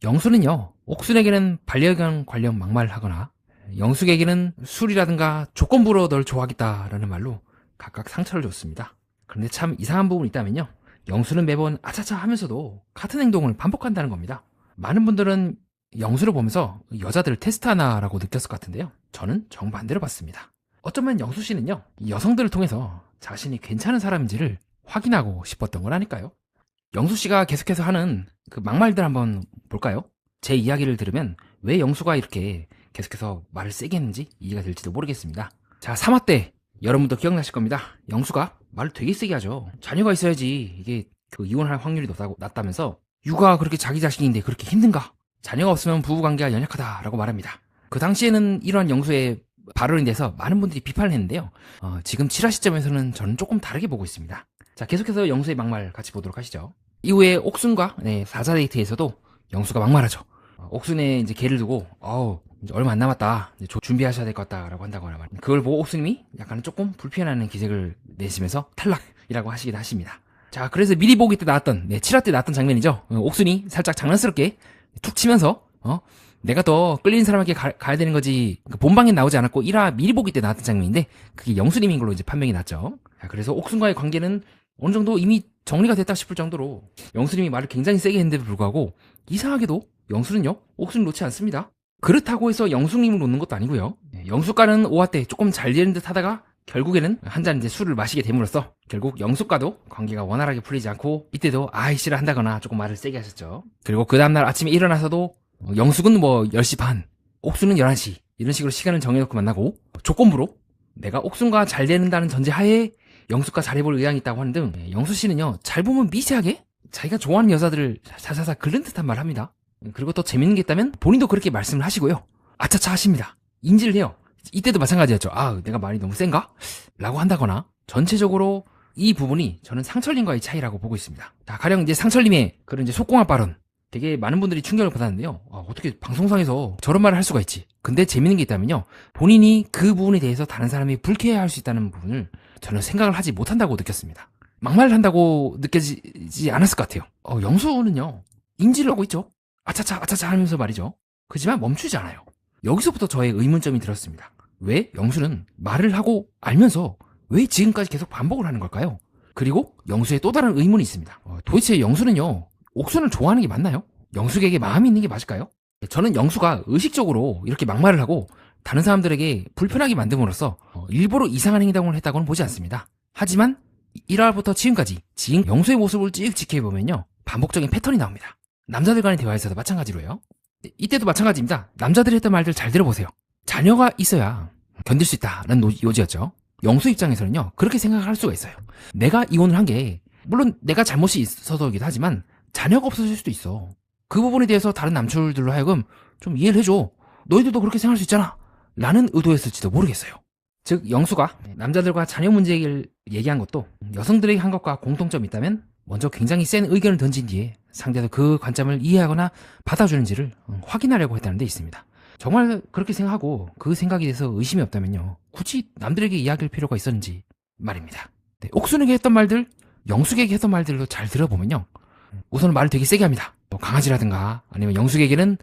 영수는요, 옥순에게는 반려견 관련 막말을 하거나 영숙에게는 술이라든가 조건부로 널 좋아하겠다라는 말로 각각 상처를 줬습니다. 그런데 참 이상한 부분이 있다면요, 영수는 매번 아차차 하면서도 같은 행동을 반복한다는 겁니다. 많은 분들은 영수를 보면서 여자들을 테스트하나라고 느꼈을 것 같은데요, 저는 정반대로 봤습니다. 어쩌면 영수 씨는요, 여성들을 통해서 자신이 괜찮은 사람인지를 확인하고 싶었던 거라니까요. 영수 씨가 계속해서 하는 그 막말들 한번 볼까요? 제 이야기를 들으면 왜 영수가 이렇게 계속해서 말을 세게 했는지 이해가 될지도 모르겠습니다. 자, 3화 때 여러분도 기억나실 겁니다. 영수가 말을 되게 세게 하죠. 자녀가 있어야지 이게 그 이혼할 확률이 낮다면서, 육아가 그렇게 자기 자식인데 그렇게 힘든가? 자녀가 없으면 부부관계가 연약하다라고 말합니다. 그 당시에는 이러한 영수의 발언에 대해서 많은 분들이 비판을 했는데요, 지금 7화 시점에서는 저는 조금 다르게 보고 있습니다. 자, 계속해서 영수의 막말 같이 보도록 하시죠. 이후에 옥순과 4자 데이트에서도 영수가 막말하죠. 옥순의 이제 개를 두고 이제 얼마 안 남았다, 이제 준비하셔야 될 것 같다라고 한다거나 말입니다. 그걸 보고 옥순님이 약간 조금 불편해하는 기색을 내시면서 탈락이라고 하시긴 하십니다. 자, 그래서 미리 보기 때 나왔던 7화 때 나왔던 장면이죠. 옥순이 살짝 장난스럽게 툭 치면서 내가 더 끌리는 사람에게 가야 되는 거지, 본방에 나오지 않았고 1화 미리 보기 때 나왔던 장면인데 그게 영수님인 걸로 이제 판명이 났죠. 자, 그래서 옥순과의 관계는 어느 정도 이미 정리가 됐다 싶을 정도로 영수님이 말을 굉장히 세게 했는데도 불구하고 이상하게도 영수는요, 옥순을 놓지 않습니다. 그렇다고 해서 영수님을 놓는 것도 아니고요, 영수과는 5화 때 조금 잘 되는 듯 하다가 결국에는 한 잔 이제 술을 마시게 됨으로써 결국 영수과도 관계가 원활하게 풀리지 않고 이때도 아이씨를 한다거나 조금 말을 세게 하셨죠. 그리고 그 다음날 아침에 일어나서도 영숙은 10시 반, 옥순은 11시 이런 식으로 시간을 정해놓고 만나고, 조건부로 내가 옥순과 잘 되는다는 전제하에 영숙과 잘해볼 의향이 있다고 하는 등 영수씨는요, 잘 보면 미세하게 자기가 좋아하는 여자들을 사사사 긁는 듯한 말을 합니다. 그리고 또 재밌는 게 있다면 본인도 그렇게 말씀을 하시고요, 아차차 하십니다. 인지를 해요. 이때도 마찬가지였죠. 내가 말이 너무 센가? 라고 한다거나, 전체적으로 이 부분이 저는 상철님과의 차이라고 보고 있습니다. 자, 가령 이제 상철님의 그런 이제 속공합 발언, 되게 많은 분들이 충격을 받았는데요. 어떻게 방송상에서 저런 말을 할 수가 있지? 근데 재밌는 게 있다면요, 본인이 그 부분에 대해서 다른 사람이 불쾌해할 수 있다는 부분을 저는 생각을 하지 못한다고 느꼈습니다. 막말을 한다고 느껴지지 않았을 것 같아요. 영수는요, 인지를 하고 있죠. 아차차 아차차 하면서 말이죠. 그지만 멈추지 않아요. 여기서부터 저의 의문점이 들었습니다. 왜 영수는 말을 하고 알면서 왜 지금까지 계속 반복을 하는 걸까요? 그리고 영수의 또 다른 의문이 있습니다. 도대체 영수는요, 옥순을 좋아하는 게 맞나요? 영숙에게 마음이 있는 게 맞을까요? 저는 영수가 의식적으로 이렇게 막말을 하고 다른 사람들에게 불편하게 만듦으로써 일부러 이상한 행동을 했다고는 보지 않습니다. 하지만 1화부터 지금까지 지금 영수의 모습을 쭉 지켜보면요, 반복적인 패턴이 나옵니다. 남자들 간의 대화에서도 마찬가지로요. 이때도 마찬가지입니다. 남자들이 했던 말들 잘 들어보세요. 자녀가 있어야 견딜 수 있다라는 요지였죠. 영수 입장에서는요, 그렇게 생각할 수가 있어요. 내가 이혼을 한 게 물론 내가 잘못이 있어서이기도 하지만 자녀가 없어질 수도 있어. 그 부분에 대해서 다른 남출들로 하여금 좀 이해를 해줘. 너희들도 그렇게 생각할 수 있잖아 라는 의도였을지도 모르겠어요. 즉, 영수가 남자들과 자녀 문제를 얘기한 것도 여성들에게 한 것과 공통점이 있다면 먼저 굉장히 센 의견을 던진 뒤에 상대도 그 관점을 이해하거나 받아주는지를 확인하려고 했다는 데 있습니다. 정말 그렇게 생각하고 그 생각에 대해서 의심이 없다면요, 굳이 남들에게 이야기할 필요가 있었는지 말입니다. 옥순에게 했던 말들, 영숙에게 했던 말들도 잘 들어보면요, 우선 말을 되게 세게 합니다. 강아지라든가 아니면 영숙에게는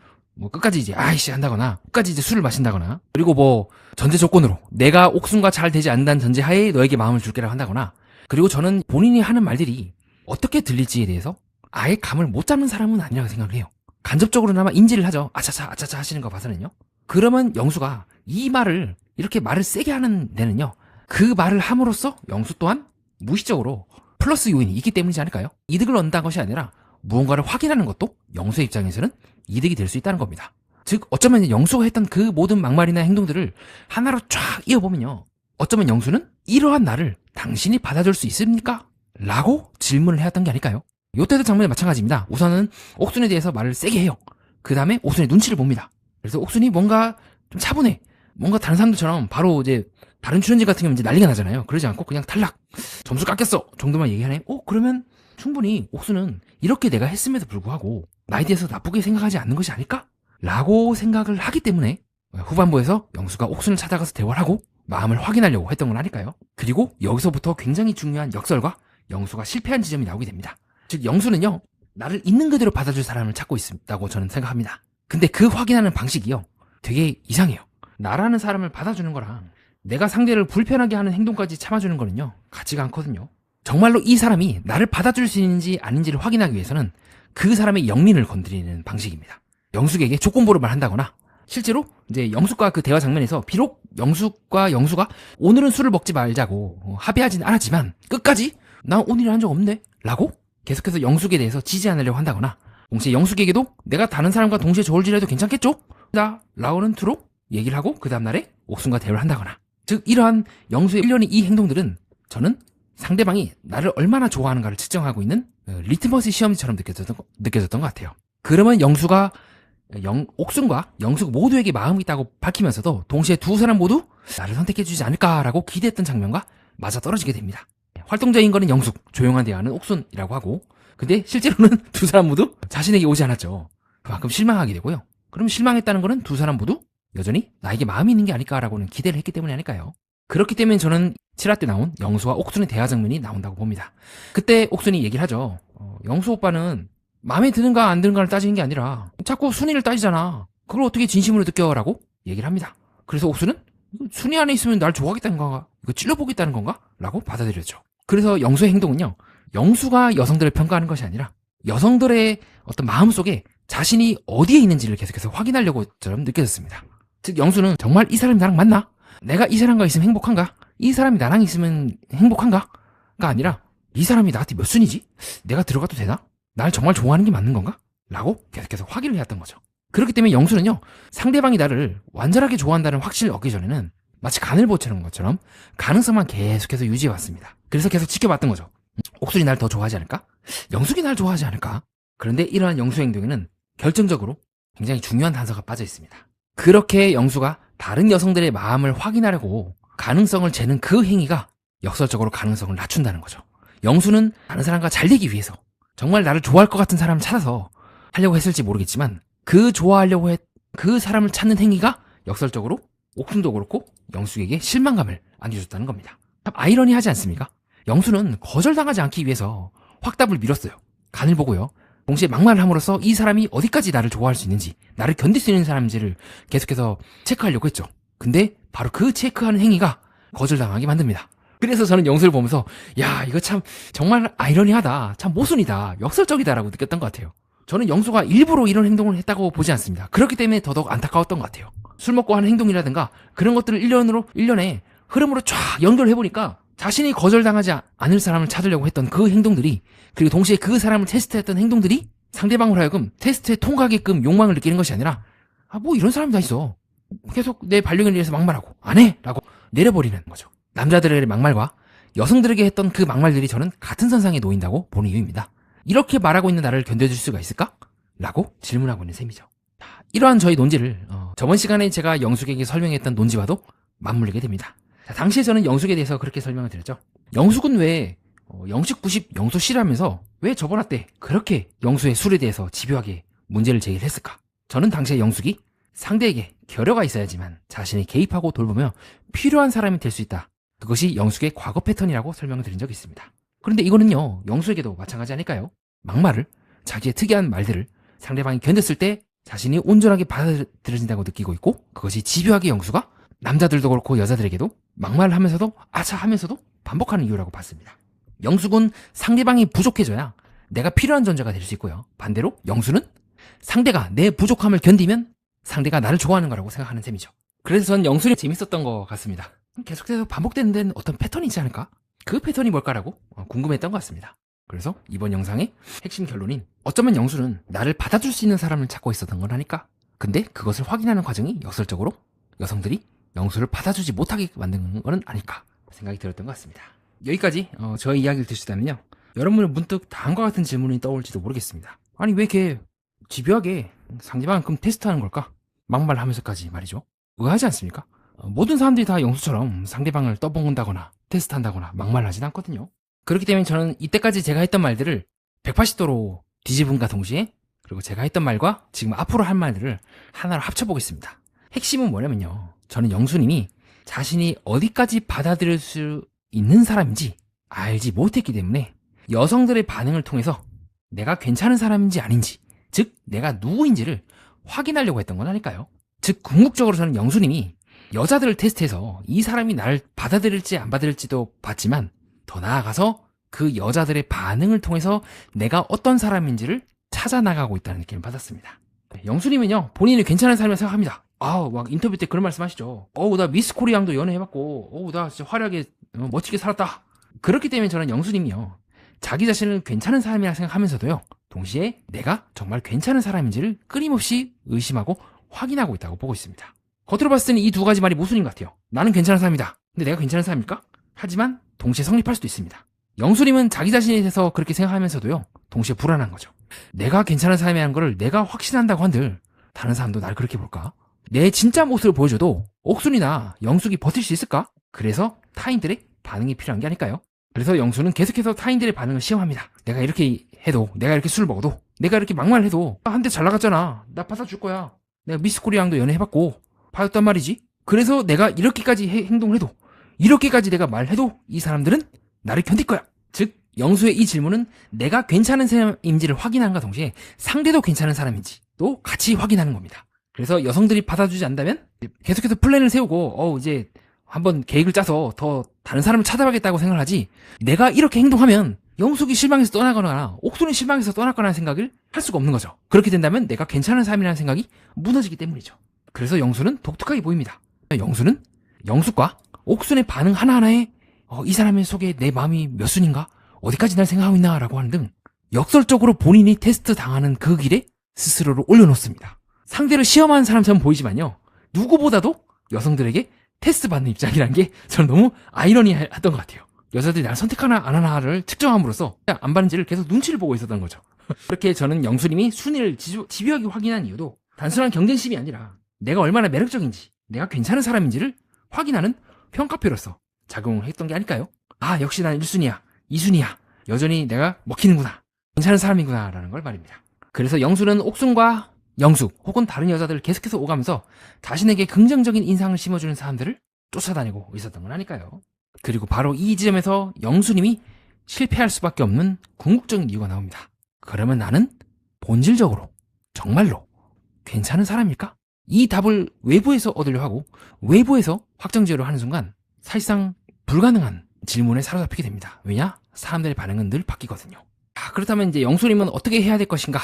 끝까지 이제 아이씨 한다거나, 끝까지 이제 술을 마신다거나, 그리고 전제 조건으로 내가 옥순과 잘 되지 않는다는 전제하에 너에게 마음을 줄게라고 한다거나, 그리고 저는 본인이 하는 말들이 어떻게 들릴지에 대해서 아예 감을 못 잡는 사람은 아니라고 생각을 해요. 간접적으로나마 인지를 하죠. 아차차 아차차 하시는 거 봐서는요. 그러면 영수가 이 말을 이렇게 말을 세게 하는 데는요, 그 말을 함으로써 영수 또한 무의식적으로 플러스 요인이 있기 때문이지 않을까요? 이득을 얻는다는 것이 아니라 무언가를 확인하는 것도 영수의 입장에서는 이득이 될 수 있다는 겁니다. 즉, 어쩌면 영수가 했던 그 모든 막말이나 행동들을 하나로 쫙 이어보면요, 어쩌면 영수는 이러한 나를 당신이 받아줄 수 있습니까? 라고 질문을 해왔던 게 아닐까요? 요때도 장면이 마찬가지입니다. 우선은 옥순에 대해서 말을 세게 해요. 그 다음에 옥순의 눈치를 봅니다. 그래서 옥순이 뭔가 좀 차분해, 뭔가 다른 사람들처럼 바로 이제 다른 출연진 같은 경우는 이제 난리가 나잖아요. 그러지 않고 그냥 탈락, 점수 깎였어 정도만 얘기하네. 그러면 충분히 옥순은 이렇게 내가 했음에도 불구하고 나에 대해서 나쁘게 생각하지 않는 것이 아닐까? 라고 생각을 하기 때문에 후반부에서 영수가 옥순을 찾아가서 대화를 하고 마음을 확인하려고 했던 건 아닐까요? 그리고 여기서부터 굉장히 중요한 역설과 영수가 실패한 지점이 나오게 됩니다. 즉, 영수는요, 나를 있는 그대로 받아줄 사람을 찾고 있다고 저는 생각합니다. 근데 그 확인하는 방식이요, 되게 이상해요. 나라는 사람을 받아주는 거랑 내가 상대를 불편하게 하는 행동까지 참아주는 거는요, 같지가 않거든요. 정말로 이 사람이 나를 받아줄 수 있는지 아닌지를 확인하기 위해서는 그 사람의 영민을 건드리는 방식입니다. 영숙에게 조건부를 한다거나, 실제로 이제 영숙과 그 대화 장면에서 비록 영숙과 영수가 오늘은 술을 먹지 말자고 합의하진 않았지만 끝까지 나 오늘 한 적 없는데? 라고 계속해서 영숙에 대해서 지지 않으려고 한다거나, 동시에 영숙에게도 내가 다른 사람과 동시에 저울질해도 괜찮겠죠? 나 라오는 투로 얘기를 하고 그 다음날에 옥순과 대화를 한다거나, 즉 이러한 영수의 일련의 이 행동들은 저는 상대방이 나를 얼마나 좋아하는가를 측정하고 있는 리트머스 시험지처럼 느껴졌던 것 같아요. 그러면 영수가 옥순과 영숙 모두에게 마음이 있다고 밝히면서도 동시에 두 사람 모두 나를 선택해주지 않을까라고 기대했던 장면과 맞아떨어지게 됩니다. 활동적인 거는 영숙, 조용한 대화는 옥순이라고 하고, 근데 실제로는 두 사람 모두 자신에게 오지 않았죠. 그만큼 실망하게 되고요. 그럼 실망했다는 거는 두 사람 모두 여전히 나에게 마음이 있는 게 아닐까라고는 기대를 했기 때문이 아닐까요? 그렇기 때문에 저는 7화 때 나온 영수와 옥순의 대화 장면이 나온다고 봅니다. 그때 옥순이 얘기를 하죠. 영수 오빠는 마음에 드는가 안 드는가를 따지는 게 아니라 자꾸 순위를 따지잖아. 그걸 어떻게 진심으로 느껴라고 얘기를 합니다. 그래서 옥순은 순위 안에 있으면 날 좋아하겠다는 건가? 이거 찔러보겠다는 건가? 라고 받아들였죠. 그래서 영수의 행동은요, 영수가 여성들을 평가하는 것이 아니라 여성들의 어떤 마음속에 자신이 어디에 있는지를 계속해서 확인하려고처럼 느껴졌습니다. 즉 영수는 정말 이 사람이 나랑 맞나? 내가 이 사람과 있으면 행복한가? 이 사람이 나랑 있으면 행복한가? 가 아니라 이 사람이 나한테 몇 순위지? 내가 들어가도 되나? 날 정말 좋아하는 게 맞는 건가? 라고 계속해서 확인을 해왔던 거죠. 그렇기 때문에 영수는요, 상대방이 나를 완전하게 좋아한다는 확신을 얻기 전에는 마치 간을 보채는 것처럼 가능성만 계속해서 유지해왔습니다. 그래서 계속 지켜봤던 거죠. 옥순이 날 더 좋아하지 않을까? 영숙이 날 좋아하지 않을까? 그런데 이러한 영수 행동에는 결정적으로 굉장히 중요한 단서가 빠져 있습니다. 그렇게 영수가 다른 여성들의 마음을 확인하려고 가능성을 재는 그 행위가 역설적으로 가능성을 낮춘다는 거죠. 영수는 다른 사람과 잘 되기 위해서 정말 나를 좋아할 것 같은 사람을 찾아서 하려고 했을지 모르겠지만, 그 좋아하려고 그 사람을 찾는 행위가 역설적으로 옥순도 그렇고 영숙에게 실망감을 안겨줬다는 겁니다. 참 아이러니하지 않습니까? 영수는 거절당하지 않기 위해서 확답을 밀었어요. 간을 보고요. 동시에 막말을 함으로써 이 사람이 어디까지 나를 좋아할 수 있는지, 나를 견딜 수 있는 사람인지를 계속해서 체크하려고 했죠. 근데 바로 그 체크하는 행위가 거절당하게 만듭니다. 그래서 저는 영수를 보면서 야, 이거 참 정말 아이러니하다, 참 모순이다, 역설적이다라고 느꼈던 것 같아요. 저는 영수가 일부러 이런 행동을 했다고 보지 않습니다. 그렇기 때문에 더더욱 안타까웠던 것 같아요. 술 먹고 하는 행동이라든가 그런 것들을 일련의 흐름으로 쫙 연결해보니까 자신이 거절당하지 않을 사람을 찾으려고 했던 그 행동들이, 그리고 동시에 그 사람을 테스트했던 행동들이 상대방으로 하여금 테스트에 통과하게끔 욕망을 느끼는 것이 아니라, 뭐 이런 사람이 다 있어, 계속 내 반려견에 대해서 막말하고 안 해! 라고 내려버리는 거죠. 남자들의 막말과 여성들에게 했던 그 막말들이 저는 같은 선상에 놓인다고 보는 이유입니다. 이렇게 말하고 있는 나를 견뎌줄 수가 있을까? 라고 질문하고 있는 셈이죠. 이러한 저희 논지를 저번 시간에 제가 영숙에게 설명했던 논지와도 맞물리게 됩니다. 당시에 저는 영숙에 대해서 그렇게 설명을 드렸죠. 영숙은 왜 영식 90 영수 씨라면서 왜 저번 화 때 그렇게 영수의 술에 대해서 집요하게 문제를 제기를 했을까? 저는 당시에 영숙이 상대에게 결여가 있어야지만 자신이 개입하고 돌보며 필요한 사람이 될 수 있다, 그것이 영숙의 과거 패턴이라고 설명을 드린 적이 있습니다. 그런데 이거는요, 영수에게도 마찬가지 아닐까요? 막말을, 자기의 특이한 말들을 상대방이 견뎠을 때 자신이 온전하게 받아들여진다고 느끼고 있고, 그것이 집요하게 영수가 남자들도 그렇고 여자들에게도 막말을 하면서도 아차 하면서도 반복하는 이유라고 봤습니다. 영숙은 상대방이 부족해져야 내가 필요한 존재가 될 수 있고요, 반대로 영수는 상대가 내 부족함을 견디면 상대가 나를 좋아하는 거라고 생각하는 셈이죠. 그래서 전 영숙이 재밌었던 것 같습니다. 계속해서 반복되는 데는 어떤 패턴이 있지 않을까? 그 패턴이 뭘까라고 궁금했던 것 같습니다. 그래서 이번 영상의 핵심 결론인, 어쩌면 영수는 나를 받아줄 수 있는 사람을 찾고 있었던 건 아닐까? 근데 그것을 확인하는 과정이 역설적으로 여성들이 영수를 받아주지 못하게 만드는 건 아닐까 생각이 들었던 것 같습니다. 여기까지 저의 이야기를 들으시다면요, 여러분은 문득 다음과 같은 질문이 떠올지도 모르겠습니다. 아니 왜 이렇게 집요하게 상대방을 그럼 테스트하는 걸까? 막말하면서까지 말이죠. 의아하지 않습니까? 모든 사람들이 다 영수처럼 상대방을 떠먹는다거나 테스트한다거나 막말하진 않거든요. 그렇기 때문에 저는 이때까지 제가 했던 말들을 180도로 뒤집음과 동시에, 그리고 제가 했던 말과 지금 앞으로 할 말들을 하나로 합쳐보겠습니다. 핵심은 뭐냐면요, 저는 영수님이 자신이 어디까지 받아들일 수 있는 사람인지 알지 못했기 때문에 여성들의 반응을 통해서 내가 괜찮은 사람인지 아닌지, 즉 내가 누구인지를 확인하려고 했던 건 아닐까요? 즉 궁극적으로 저는 영수님이 여자들을 테스트해서 이 사람이 나를 받아들일지 안 받아들일지도 봤지만 더 나아가서 그 여자들의 반응을 통해서 내가 어떤 사람인지를 찾아나가고 있다는 느낌을 받았습니다. 영수님은요, 본인이 괜찮은 사람이라고 생각합니다. 막 인터뷰 때 그런 말씀 하시죠. 나 미스 코리아랑도 연애해봤고, 나 진짜 화려하게, 멋지게 살았다. 그렇기 때문에 저는 영수님이요, 자기 자신을 괜찮은 사람이라 생각하면서도요, 동시에 내가 정말 괜찮은 사람인지를 끊임없이 의심하고 확인하고 있다고 보고 있습니다. 겉으로 봤을 때는 이 두 가지 말이 모순인 것 같아요. 나는 괜찮은 사람이다. 근데 내가 괜찮은 사람일까? 하지만 동시에 성립할 수도 있습니다. 영수님은 자기 자신에 대해서 그렇게 생각하면서도요, 동시에 불안한 거죠. 내가 괜찮은 사람이라는 걸 내가 확신한다고 한들 다른 사람도 나를 그렇게 볼까? 내 진짜 모습을 보여줘도 옥순이나 영숙이 버틸 수 있을까? 그래서 타인들의 반응이 필요한 게 아닐까요? 그래서 영수는 계속해서 타인들의 반응을 시험합니다. 내가 이렇게 해도, 내가 이렇게 술을 먹어도, 내가 이렇게 막말을 해도 한 대 잘 나갔잖아. 나 받아줄 거야. 내가 미스 코리아랑도 연애해봤고 받았단 말이지. 그래서 내가 이렇게까지 행동을 해도, 이렇게까지 내가 말해도 이 사람들은 나를 견딜 거야. 즉 영수의 이 질문은 내가 괜찮은 사람인지를 확인함과 동시에 상대도 괜찮은 사람인지 또 같이 확인하는 겁니다. 그래서 여성들이 받아주지 않는다면 계속해서 플랜을 세우고 이제 한번 계획을 짜서 더 다른 사람을 찾아가겠다고 생각을 하지, 내가 이렇게 행동하면 영숙이 실망해서 떠나거나 옥순이 실망해서 떠날거나 하는 생각을 할 수가 없는 거죠. 그렇게 된다면 내가 괜찮은 사람이라는 생각이 무너지기 때문이죠. 그래서 영수는 독특하게 보입니다. 영수는 영숙과 옥순의 반응 하나하나에 이 사람의 속에 내 마음이 몇 순인가? 어디까지 날 생각하고 있나? 라고 하는 등 역설적으로 본인이 테스트 당하는 그 길에 스스로를 올려놓습니다. 상대를 시험하는 사람처럼 보이지만요, 누구보다도 여성들에게 테스트 받는 입장이라는 게 저는 너무 아이러니했던 것 같아요. 여자들이 나를 선택하나 안 하나를 측정함으로써 안 받는지를 계속 눈치를 보고 있었던 거죠. 그렇게 저는 영수님이 순위를 집요하게 확인한 이유도 단순한 경쟁심이 아니라 내가 얼마나 매력적인지, 내가 괜찮은 사람인지를 확인하는 평가표로서 작용을 했던 게 아닐까요? 역시 난 1순위야, 2순위야, 여전히 내가 먹히는구나, 괜찮은 사람이구나 라는 걸 말입니다. 그래서 영수는 옥순과 영숙 혹은 다른 여자들을 계속해서 오가면서 자신에게 긍정적인 인상을 심어주는 사람들을 쫓아다니고 있었던 건 아닐까요? 그리고 바로 이 지점에서 영수님이 실패할 수밖에 없는 궁극적인 이유가 나옵니다. 그러면 나는 본질적으로 정말로 괜찮은 사람일까? 이 답을 외부에서 얻으려 하고 외부에서 확정지어로 하는 순간 사실상 불가능한 질문에 사로잡히게 됩니다. 왜냐? 사람들의 반응은 늘 바뀌거든요. 그렇다면 이제 영수님은 어떻게 해야 될 것인가?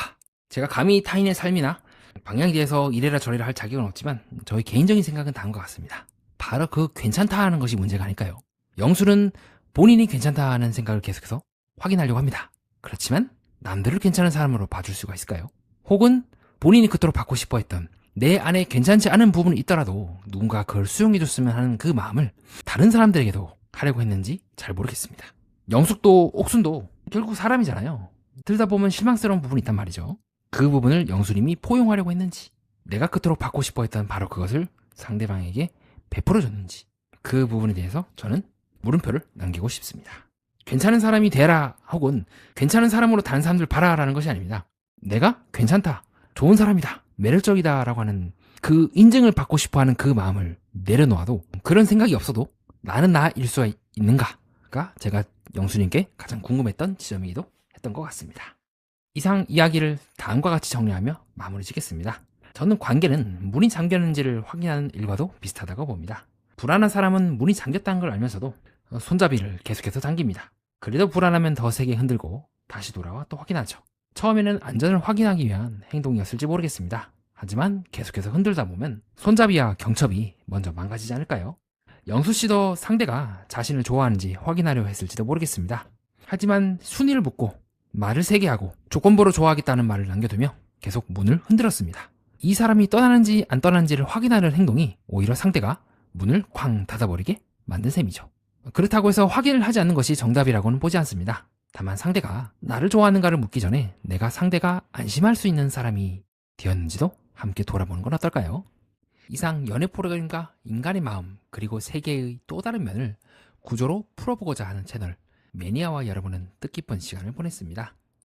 제가 감히 타인의 삶이나 방향에 대해서 이래라 저래라 할 자격은 없지만 저의 개인적인 생각은 다음과 같습니다. 바로 그 괜찮다 하는 것이 문제가 아닐까요? 영수는 본인이 괜찮다 하는 생각을 계속해서 확인하려고 합니다. 그렇지만 남들을 괜찮은 사람으로 봐줄 수가 있을까요? 혹은 본인이 그토록 받고 싶어 했던 내 안에 괜찮지 않은 부분이 있더라도 누군가 그걸 수용해줬으면 하는 그 마음을 다른 사람들에게도 하려고 했는지 잘 모르겠습니다. 영숙도 옥순도 결국 사람이잖아요. 들다 보면 실망스러운 부분이 있단 말이죠. 그 부분을 영수님이 포용하려고 했는지, 내가 그토록 받고 싶어 했던 바로 그것을 상대방에게 베풀어줬는지, 그 부분에 대해서 저는 물음표를 남기고 싶습니다. 괜찮은 사람이 되라 혹은 괜찮은 사람으로 다른 사람들 봐라라는 것이 아닙니다. 내가 괜찮다, 좋은 사람이다, 매력적이다 라고 하는 그 인증을 받고 싶어하는 그 마음을 내려놓아도, 그런 생각이 없어도 나는 나일 수 있는가가 제가 영수님께 가장 궁금했던 지점이기도 했던 것 같습니다. 이상 이야기를 다음과 같이 정리하며 마무리 짓겠습니다. 저는 관계는 문이 잠겼는지를 확인하는 일과도 비슷하다고 봅니다. 불안한 사람은 문이 잠겼다는 걸 알면서도 손잡이를 계속해서 당깁니다. 그래도 불안하면 더 세게 흔들고 다시 돌아와 또 확인하죠. 처음에는 안전을 확인하기 위한 행동이었을지 모르겠습니다. 하지만 계속해서 흔들다 보면 손잡이와 경첩이 먼저 망가지지 않을까요? 영수씨도 상대가 자신을 좋아하는지 확인하려 했을지도 모르겠습니다. 하지만 순위를 묻고 말을 세게 하고 조건부로 좋아하겠다는 말을 남겨두며 계속 문을 흔들었습니다. 이 사람이 떠나는지 안 떠나는지를 확인하는 행동이 오히려 상대가 문을 쾅 닫아버리게 만든 셈이죠. 그렇다고 해서 확인을 하지 않는 것이 정답이라고는 보지 않습니다. 다만 상대가 나를 좋아하는가를 묻기 전에 내가 상대가 안심할 수 있는 사람이 되었는지도 함께 돌아보는 건 어떨까요? 이상 연애 프로그램과 인간의 마음 그리고 세계의 또 다른 면을 구조로 풀어보고자 하는 채널 매니아와 여러분은 뜻깊은 시간을 보냈습니다.